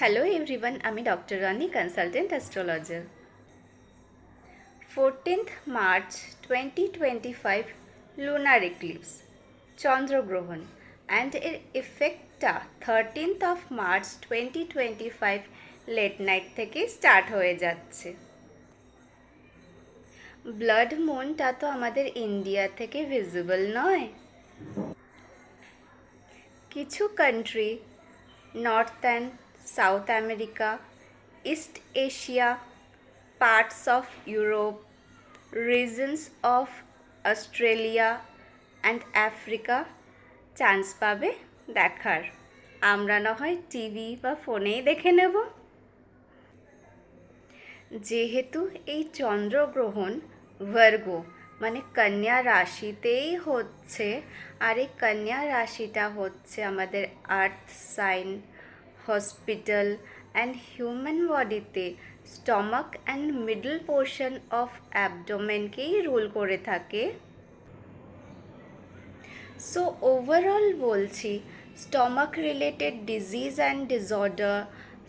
Hello everyone, আমি doctor Rani, consultant astrologer. 14th March 2025 lunar eclipse, চন্দ্রগ্রহণ, and এর ইফেক্টটা 13th of March 2025 late night থেকে স্টার্ট হয়ে যাচ্ছে। ব্লাড মুনটা তো আমাদের ইন্ডিয়া থেকে ভিজিবল নয়। কিছু country, north and south America, east Asia, parts of Europe, regions of Australia and Africa chance পাবে দেখার। আমরা না হয় টিভি বা ফোনেই দেখে নেব। যেহেতু এই চন্দ্রগ্রহণ ভার্গো মানে কন্যা রাশিতেই হচ্ছে, আর এই কন্যা রাশিটা হচ্ছে আমাদের earth sign, hospital and human বডিতে stomach and middle portion of অ্যাবডোমেনকেই রুল করে থাকে। সো ওভারঅল বলছি, stomach related disease and disorder,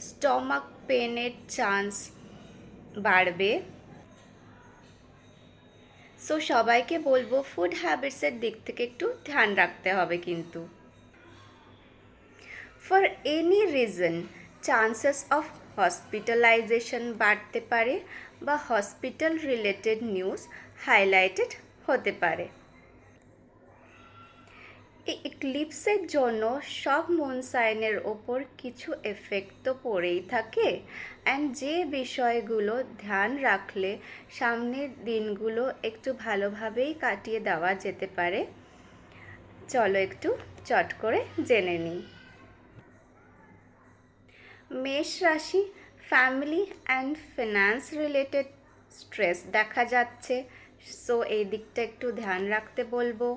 stomach পেনের চান্স বাড়বে। সো সবাইকে বলবো ফুড হ্যাবিটসের দিক থেকে একটু ধ্যান রাখতে হবে কিন্তু। For any reason chances of hospitalisation বাড়তে পারে বা হসপিটাল রিলেটেড নিউজ হাইলাইটেড হতে পারে। এই এক্লিপসের জন্য সব মুন সাইনের ওপর কিছু এফেক্ট তো পড়েই থাকে, অ্যান্ড যে বিষয়গুলো ধ্যান রাখলে সামনের দিনগুলো একটু ভালোভাবেই কাটিয়ে দেওয়া যেতে পারে, চলো একটু চট করে জেনে নিই। মেষ রাশি, family and finance related stress দেখা যাচ্ছে, সো এই দিকটা একটু ধ্যান রাখতে বলবো।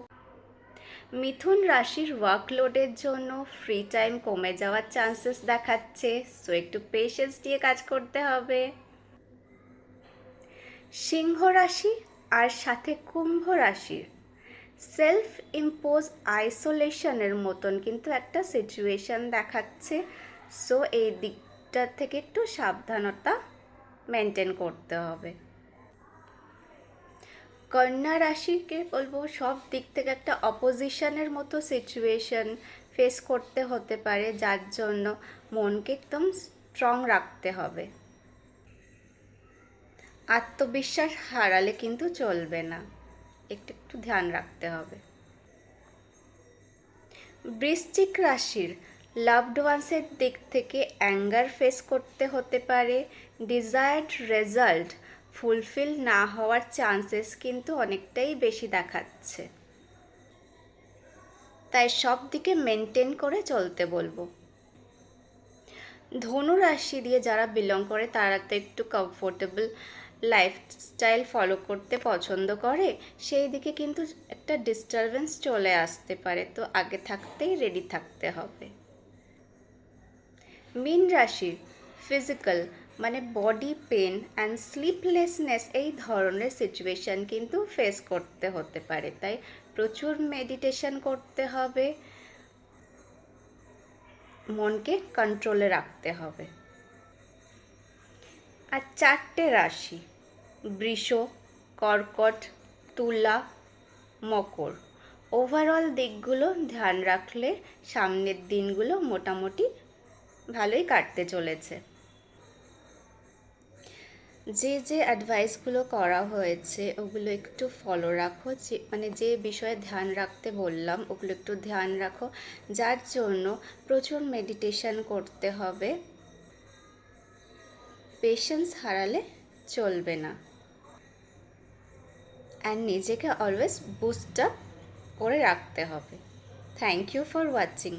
মিথুন রাশির ওয়ার্কলোডের জন্য ফ্রি টাইম কমে যাওয়ার চান্সেস দেখাচ্ছে, সো একটু পেশেন্স দিয়ে কাজ করতে হবে। সিংহ রাশি আর সাথে কুম্ভ রাশির সেলফ ইম্পোজ আইসোলেশনের মতন কিন্তু একটা সিচুয়েশন দেখাচ্ছে, সো এই দিকটা থেকে একটু সাবধানতা মেনটেন করতে হবে। কন্যা রাশিকে বলবো সব দিক থেকে একটা অপোজিশনের মতো সিচুয়েশন ফেস করতে হতে পারে, যার জন্য মনকে একদম স্ট্রং রাখতে হবে। আত্মবিশ্বাস হারালে কিন্তু চলবে না, একটু একটু ধ্যান রাখতে হবে। বৃশ্চিক রাশির লাভড ওয়ান্সের দিক থেকে অ্যাঙ্গার ফেস করতে হতে পারে। ডিজায়ার্ড রেজাল্ট ফুলফিল না হওয়ার চান্সেস কিন্তু অনেকটাই বেশি দেখাচ্ছে, তাই সব দিকে মেনটেন করে চলতে বলবো। ধনু রাশি দিয়ে যারা বিলং করে তারা তো একটু কমফোর্টেবল লাইফস্টাইল ফলো করতে পছন্দ করে, সেই দিকে কিন্তু একটা ডিস্টারবেন্স চলে আসতে পারে, তো আগে থাকতেই রেডি থাকতে হবে। মীন রাশির ফিজিক্যাল মানে বডি পেন অ্যান্ড স্লিপলেসনেস এই ধরনের সিচুয়েশান কিন্তু ফেস করতে হতে পারে, তাই প্রচুর মেডিটেশন করতে হবে, মনকে কন্ট্রোলে রাখতে হবে। আর চারটে রাশি বৃষ, কর্কট, তুলা, মকর, ওভারঅল দিকগুলো ধ্যান রাখলে সামনের দিনগুলো মোটামুটি ভালোই কাটতে চলেছে। যে যে অ্যাডভাইসগুলো করা হয়েছে ওগুলো একটু ফলো রাখো, যে বিষয়ে ধ্যান রাখতে বললাম ওগুলো একটু ধ্যান রাখো, যার জন্য প্রচুর মেডিটেশন করতে হবে। পেশেন্স হারালে চলবে না, অ্যান্ড নিজেকে অলওয়েজ বুস্ট আপ করে রাখতে হবে। Thank you for watching.